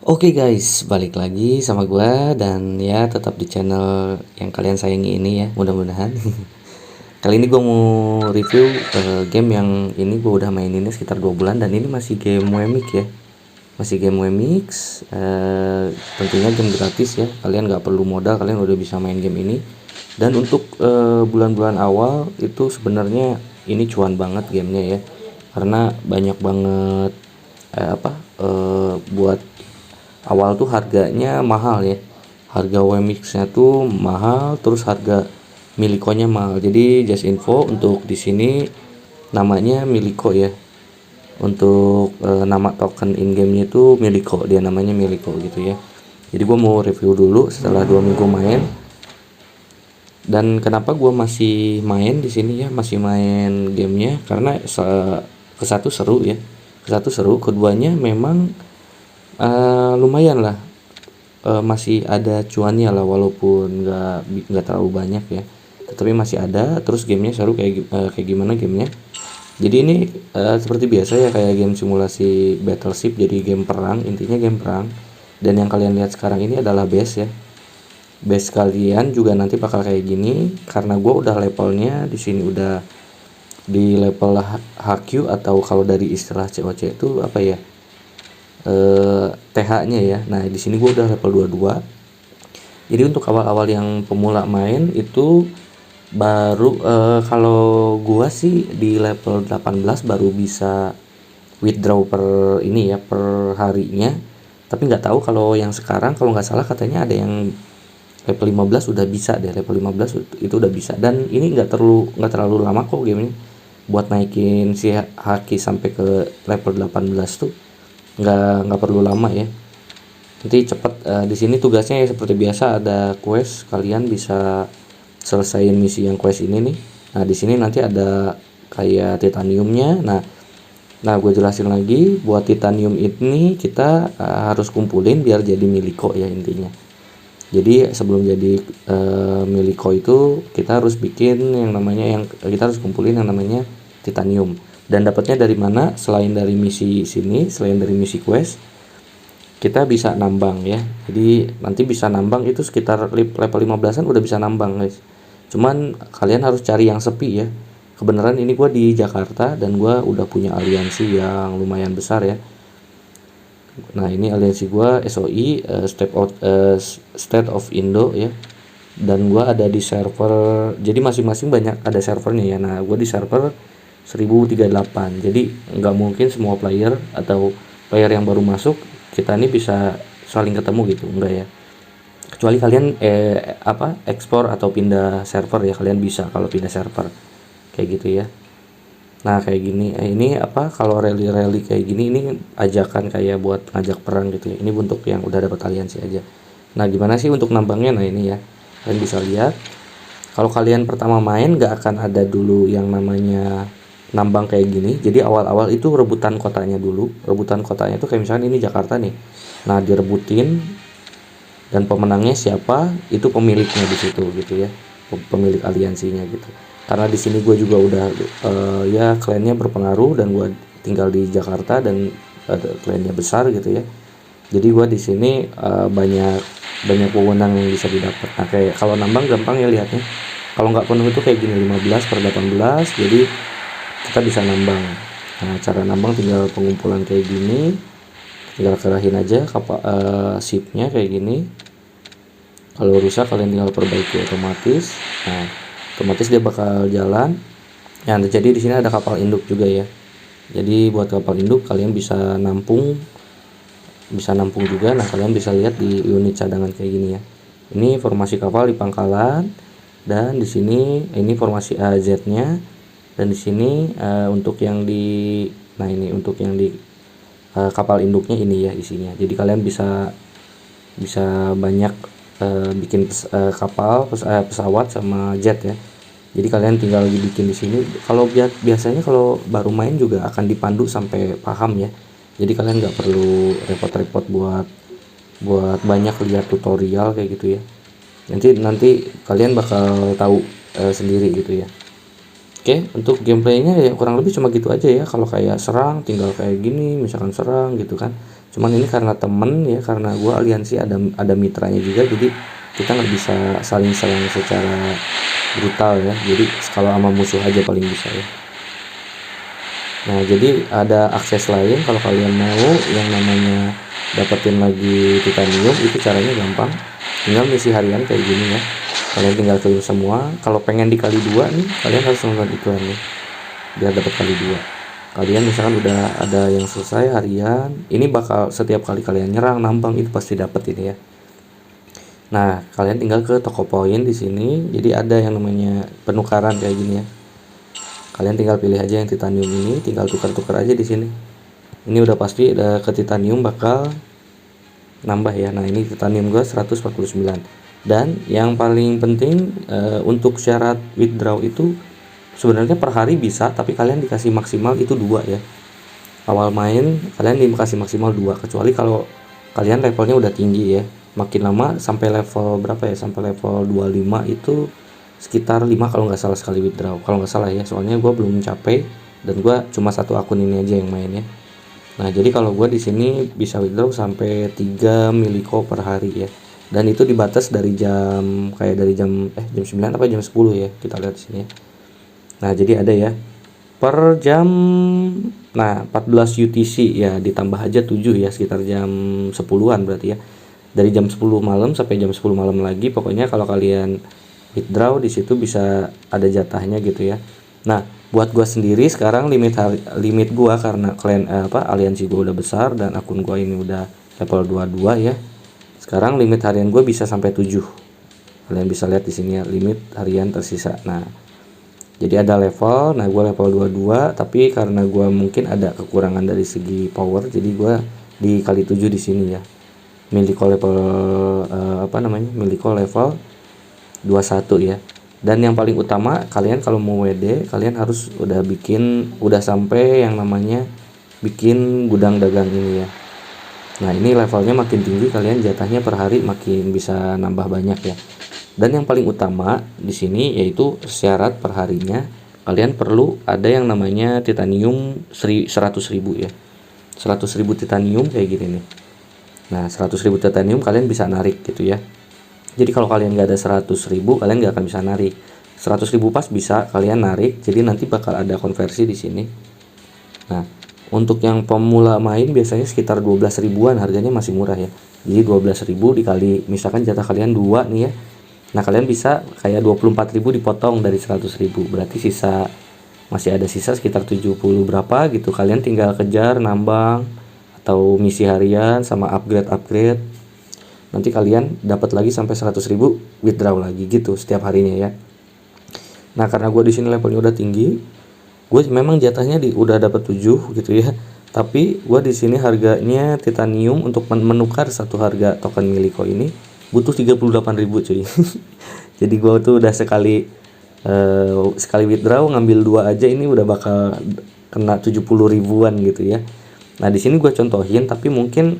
Oke guys, balik lagi sama gua dan ya tetap di channel yang kalian sayangi ini ya, mudah-mudahan. Kali ini gua mau review game yang ini gua udah maininnya sekitar 2 bulan dan ini masih game Wemix ya. Masih game Wemix, tentunya game gratis ya. Kalian nggak perlu modal, kalian udah bisa main game ini. Dan untuk bulan-bulan awal itu sebenarnya ini cuan banget gamenya ya. Karena banyak banget buat awal tuh harganya mahal ya, harga Wemix-nya tuh mahal, terus harga Milikonya mahal. Jadi just info untuk di sini namanya Miliko ya, untuk nama token in gamenya itu Miliko, dia namanya Miliko gitu ya. Jadi gue mau review dulu setelah 2 minggu main. Dan kenapa gue masih main di sini ya, masih main gamenya karena ke satu seru ya, ke satu seru, keduanya memang lumayan lah, masih ada cuannya lah walaupun nggak terlalu banyak ya, tetapi masih ada. Terus gamenya seru kayak gimana gamenya. Jadi ini seperti biasa ya, kayak game simulasi battleship, jadi game perang, intinya game perang. Dan yang kalian lihat sekarang ini adalah base ya, base kalian juga nanti bakal kayak gini karena gue udah levelnya di sini udah di level HQ, atau kalau dari istilah COC itu apa ya, TH-nya ya. Nah, di sini gue udah level 22. Jadi untuk awal-awal yang pemula main itu baru kalau gua sih di level 18 baru bisa withdraw per ini ya, per harinya. Tapi nggak tahu kalau yang sekarang, kalau nggak salah katanya ada yang level 15 udah bisa deh, level 15 itu udah bisa. Dan ini nggak terlalu lama kok gamenya, buat naikin si haki sampai ke level 18 tuh nggak perlu lama ya. Nanti cepet. Di sini tugasnya ya seperti biasa, ada quest, kalian bisa selesaiin misi yang quest ini nih. Nah, di sini nanti ada kayak titaniumnya. Nah, gue jelasin lagi, buat titanium ini kita harus kumpulin biar jadi miliko ya intinya. Jadi sebelum jadi miliko itu kita harus bikin yang namanya, yang kita harus kumpulin yang namanya titanium. Dan dapatnya dari mana? Selain dari misi sini, selain dari misi quest, kita bisa nambang ya. Jadi nanti bisa nambang itu sekitar level 15-an udah bisa nambang guys. Cuman kalian harus cari yang sepi ya. Kebenaran ini gue di Jakarta dan gue udah punya aliansi yang lumayan besar ya. Nah, ini aliansi gue SOI, State of Indo ya. Dan gue ada di server, jadi masing-masing banyak ada servernya ya. Nah, gue di server 1038. Jadi nggak mungkin semua player atau player yang baru masuk kita ini bisa saling ketemu gitu, enggak ya. Kecuali kalian ekspor atau pindah server ya, kalian bisa kalau pindah server kayak gitu ya. Nah, kayak gini ini kalau rally kayak gini, ini ajakan kayak buat ngajak perang gitu ya. Ini bentuk yang udah dapat aliansi aja. Nah, gimana sih untuk nambangnya? Nah, ini ya, kalian bisa lihat kalau kalian pertama main gak akan ada dulu yang namanya nambang kayak gini. Jadi awal-awal itu rebutan kotanya dulu. Rebutan kotanya itu kayak misalnya ini Jakarta nih. Nah, direbutin dan pemenangnya siapa, itu pemiliknya di situ gitu ya, pemilik aliansinya gitu. Karena di sini gue juga udah ya kliennya berpengaruh dan gue tinggal di Jakarta dan kliennya besar gitu ya. Jadi gue di sini banyak banyak wewenang yang bisa didapat. Nah, kayak kalau nambang gampang ya lihatnya. Kalau nggak penuh itu kayak gini, 15 per 18, jadi kita bisa nambang. Nah, cara nambang tinggal pengumpulan kayak gini, tinggal kerahin aja kapal shipnya kayak gini. Kalau rusak kalian tinggal perbaiki otomatis. Nah, otomatis dia bakal jalan. Nah, jadi di sini ada kapal induk juga ya. Jadi buat kapal induk kalian bisa nampung juga. Nah, kalian bisa lihat di unit cadangan kayak gini ya. Ini formasi kapal di pangkalan, dan di sini ini formasi AZ-nya, dan di sini untuk yang di, nah ini untuk yang di kapal induknya ini ya isinya. Jadi kalian bisa banyak bikin kapal, pesawat sama jet ya. Jadi kalian tinggal dibikin di sini. Kalau biasanya kalau baru main juga akan dipandu sampai paham ya. Jadi kalian nggak perlu repot-repot buat banyak lihat tutorial kayak gitu ya. Nanti kalian bakal tahu sendiri gitu ya. Oke, untuk gameplaynya ya kurang lebih cuma gitu aja ya. Kalau kayak serang tinggal kayak gini, misalkan serang gitu kan. Cuman ini karena temen ya, karena gue aliansi ada mitranya juga, jadi kita nggak bisa saling serang secara brutal ya. Jadi kalau sama musuh aja paling bisa ya. Nah, jadi ada akses lain kalau kalian mau yang namanya dapetin lagi titanium, itu caranya gampang. Tinggal misi harian kayak gini ya. Kalian tinggal klaim semua. Kalau pengen dikali dua nih, kalian harus nonton iklan nih biar dapat kali dua. Kalian misalkan udah ada yang selesai harian, ini bakal setiap kali kalian nyerang nambang itu pasti dapat ini ya. Nah, kalian tinggal ke toko poin di sini. Jadi ada yang namanya penukaran kayak gini ya. Kalian tinggal pilih aja yang titanium ini, tinggal tukar-tukar aja di sini. Ini udah pasti ada ke titanium bakal nambah ya. Nah, ini titanium gua 149. Dan yang paling penting untuk syarat withdraw itu sebenarnya per hari bisa, tapi kalian dikasih maksimal itu 2 ya. Awal main kalian dikasih maksimal 2, kecuali kalau kalian levelnya udah tinggi ya. Makin lama sampai level berapa ya? Sampai level 25 itu sekitar 5 kalau nggak salah sekali withdraw. Kalau nggak salah ya, soalnya gue belum mencapai dan gue cuma satu akun ini aja yang main ya. Nah, jadi kalau gue di sini bisa withdraw sampai 3 miliko per hari ya. Dan itu dibatas dari jam kayak dari jam 9 apa jam 10 ya. Kita lihat di sini ya. Nah, jadi ada ya per jam, nah 14 UTC ya, ditambah aja 7 ya, sekitar jam 10-an berarti ya. Dari jam 10 malam sampai jam 10 malam lagi, pokoknya kalau kalian withdraw di situ bisa ada jatahnya gitu ya. Nah, buat gua sendiri sekarang limit gua karena kalian aliansi gua udah besar dan akun gua ini udah level 22 ya. Sekarang limit harian gua bisa sampai 7. Kalian bisa lihat di sini ya, limit harian tersisa. Nah, jadi ada level, nah gue level 22, tapi karena gue mungkin ada kekurangan dari segi power, jadi gue dikali 7 di sini ya. Miliko level Miliko level 21 ya. Dan yang paling utama, kalian kalau mau WD, kalian harus udah sampai yang namanya bikin gudang dagang ini ya. Nah, ini levelnya makin tinggi, kalian jatahnya per hari makin bisa nambah banyak ya. Dan yang paling utama di sini yaitu syarat perharinya kalian perlu ada yang namanya titanium 100.000 ya. 100.000 titanium kayak gini nih. Nah, 100.000 titanium kalian bisa narik gitu ya. Jadi kalau kalian nggak ada 100.000, kalian nggak akan bisa narik. 100.000 pas bisa kalian narik, jadi nanti bakal ada konversi di sini. Nah, untuk yang pemula main biasanya sekitar 12 ribuan, harganya masih murah ya. Jadi 12.000 dikali misalkan jatah kalian 2 nih ya. Nah, kalian bisa kayak 24.000 dipotong dari 100.000, berarti masih ada sisa sekitar 70 berapa gitu. Kalian tinggal kejar nambang atau misi harian sama upgrade. Nanti kalian dapat lagi sampai 100.000 withdraw lagi gitu setiap harinya ya. Nah, karena gue di sini levelnya udah tinggi, gue memang jatahnya udah dapat 7 gitu ya. Tapi gue di sini harganya titanium untuk menukar satu harga token miliko ini butuh 38.000 cuy. Jadi gue tuh udah sekali withdraw ngambil 2 aja ini udah bakal kena 70 ribuan gitu ya. Nah, di sini gue contohin, tapi mungkin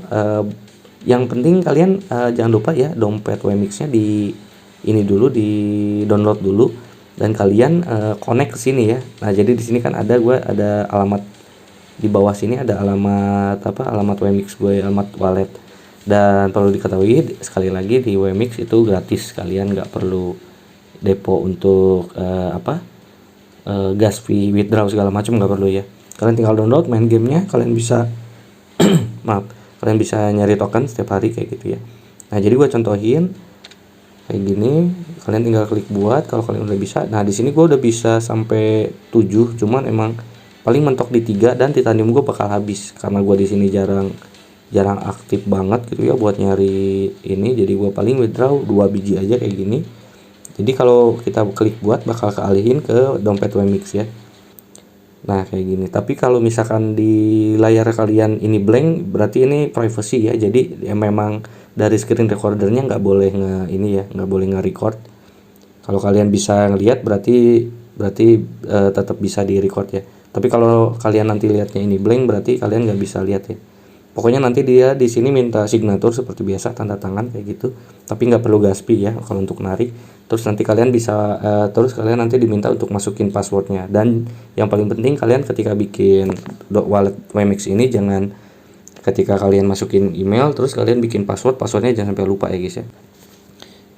yang penting kalian jangan lupa ya dompet WMX-nya di di download dulu dan kalian connect ke sini ya. Nah, jadi di sini kan ada alamat di bawah sini, ada alamat WMX gue, alamat wallet. Dan perlu diketahui sekali lagi di WMX itu gratis, kalian nggak perlu depo untuk gas fee, withdraw segala macam nggak perlu ya. Kalian tinggal download, main gamenya, kalian bisa kalian bisa nyari token setiap hari kayak gitu ya. Nah, jadi gue contohin kayak gini, kalian tinggal klik buat kalau kalian udah bisa. Nah, di sini gue udah bisa sampai 7, cuman emang paling mentok di 3 dan titanium gue bakal habis karena gue di sini jarang aktif banget gitu ya buat nyari ini. Jadi gue paling withdraw 2 biji aja kayak gini. Jadi kalau kita klik buat bakal kealihin ke dompet WMX ya. Nah, kayak gini. Tapi kalau misalkan di layar kalian ini blank, berarti ini privacy ya. Jadi memang dari screen recordernya nggak boleh nggak boleh nge-record. Kalau kalian bisa ngelihat berarti tetap bisa di record ya. Tapi kalau kalian nanti lihatnya ini blank, berarti kalian nggak bisa lihat ya. Pokoknya nanti dia di sini minta signatur seperti biasa, tanda tangan kayak gitu. Tapi nggak perlu gaspi ya kalau untuk narik. Terus nanti kalian nanti diminta untuk masukin passwordnya. Dan yang paling penting kalian ketika bikin wallet WMX ini jangan ketika kalian masukin email terus kalian bikin passwordnya jangan sampai lupa ya guys ya.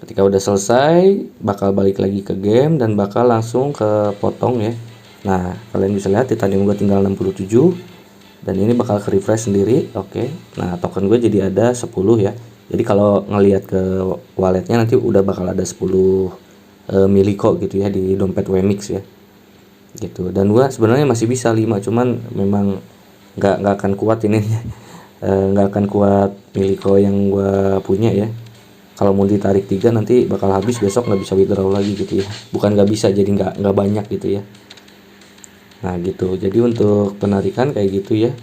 Ketika udah selesai bakal balik lagi ke game dan bakal langsung ke potong ya. Nah kalian bisa lihat titanium gue tinggal 67 dan ini bakal ke refresh sendiri. Oke. Nah token gue jadi ada 10 ya. Jadi kalau ngelihat ke walletnya nanti udah bakal ada 10 miliko gitu ya di dompet Wemix ya gitu. Dan gua sebenarnya masih bisa 5 cuman memang nggak akan kuat ini nggak akan kuat miliko yang gua punya ya. Kalau mau ditarik 3 nanti bakal habis, besok nggak bisa withdraw lagi gitu ya, bukan nggak bisa, jadi nggak banyak gitu ya. Nah gitu, jadi untuk penarikan kayak gitu ya.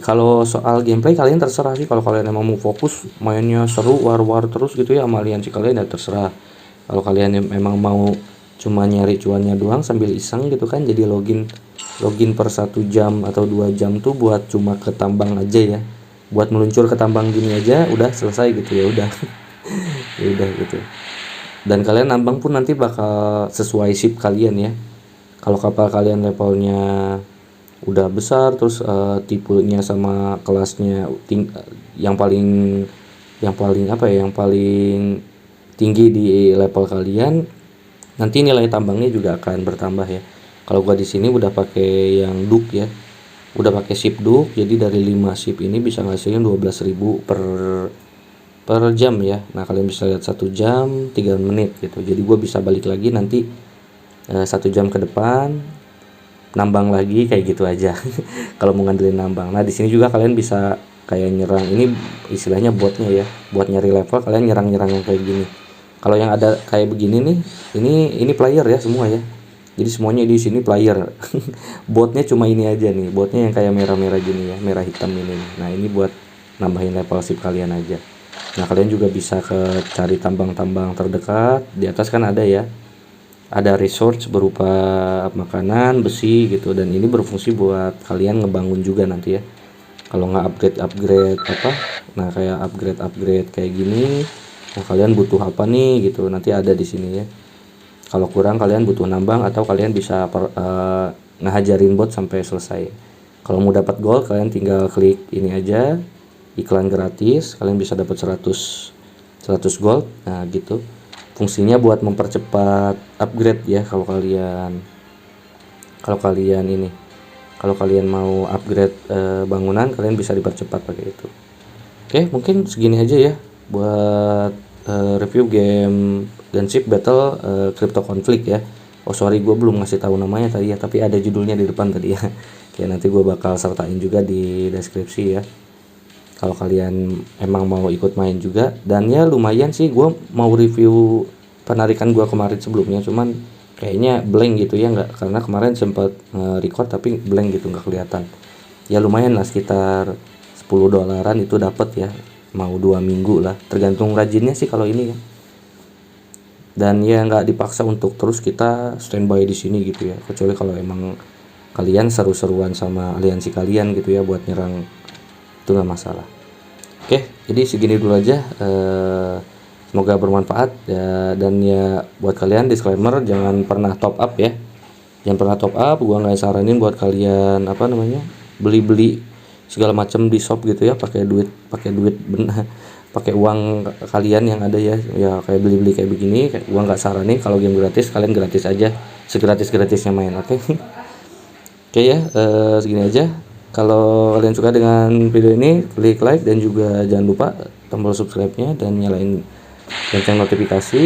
Kalau soal gameplay kalian terserah sih, kalau kalian emang mau fokus mainnya seru war terus gitu ya sama aliansi kalian ya terserah. Kalau kalian emang mau cuma nyari cuannya doang sambil iseng gitu kan, jadi login per 1 jam atau 2 jam tuh buat cuma ke tambang aja ya, buat meluncur ke tambang gini aja udah selesai gitu ya udah. Ya udah gitu. Dan kalian nambang pun nanti bakal sesuai ship kalian ya. Kalau kapal kalian levelnya udah besar terus tipenya sama kelasnya yang paling apa ya, yang paling tinggi di level kalian, nanti nilai tambangnya juga akan bertambah ya. Kalau gua di sini udah pakai yang duk ya, udah pakai ship duk, jadi dari 5 ship ini bisa ngasilin 12.000 per jam ya. Nah kalian bisa lihat 1 jam 3 menit gitu, jadi gua bisa balik lagi nanti 1 jam ke depan nambang lagi kayak gitu aja. Kalau mau ngandelin nambang. Nah di sini juga kalian bisa kayak nyerang, ini istilahnya botnya ya, buat nyari level kalian nyerang yang kayak gini. Kalau yang ada kayak begini nih, ini player ya semua ya, jadi semuanya di sini player. Botnya cuma ini aja nih, botnya yang kayak merah-merah gini ya, merah hitam ini. Nah ini buat nambahin level ship kalian aja. Nah kalian juga bisa ke cari tambang-tambang terdekat, di atas kan ada ya, ada resource berupa makanan, besi gitu, dan ini berfungsi buat kalian ngebangun juga nanti ya. Kalau nggak upgrade apa, nah kayak upgrade kayak gini, nah kalian butuh apa nih gitu, nanti ada di sini ya. Kalau kurang kalian butuh nambang atau kalian bisa ngehajarin bot sampai selesai. Kalau mau dapat gold kalian tinggal klik ini aja, iklan gratis, kalian bisa dapat 100 gold. Nah gitu. Fungsinya buat mempercepat upgrade ya. Kalau kalian mau upgrade bangunan, kalian bisa dipercepat pakai itu. Oke, mungkin segini aja ya buat review game Gunship Battle Crypto Conflict ya. Oh sorry, gue belum ngasih tahu namanya tadi ya, tapi ada judulnya di depan tadi ya. Oke, nanti gue bakal sertain juga di deskripsi ya, kalau kalian emang mau ikut main juga. Dan ya lumayan sih, gue mau review penarikan gue kemarin sebelumnya, cuman kayaknya blank gitu ya, nggak, karena kemarin sempat record tapi blank gitu, nggak kelihatan. Ya lumayan lah, sekitar $10 itu dapat ya, mau 2 minggu lah, tergantung rajinnya sih kalau ini ya. Dan ya nggak dipaksa untuk terus kita standby di sini gitu ya, kecuali kalau emang kalian seru-seruan sama aliansi kalian gitu ya buat nyerang, itu nggak masalah. Oke, jadi segini dulu aja, semoga bermanfaat ya. Dan ya buat kalian disclaimer, jangan pernah top up ya, jangan pernah top up. Gua nggak saranin buat kalian apa namanya beli segala macam di shop gitu ya, pakai duit benar, pakai uang kalian yang ada ya, kayak beli kayak begini. Gua nggak saranin. Kalau game gratis kalian gratis aja, segratis-gratisnya main. Oke. Oke ya, segini aja. Kalau kalian suka dengan video ini, klik like dan juga jangan lupa tombol subscribe-nya dan nyalain lonceng notifikasi.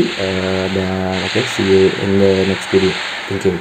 Dan oke, see you in the next video. Thank you.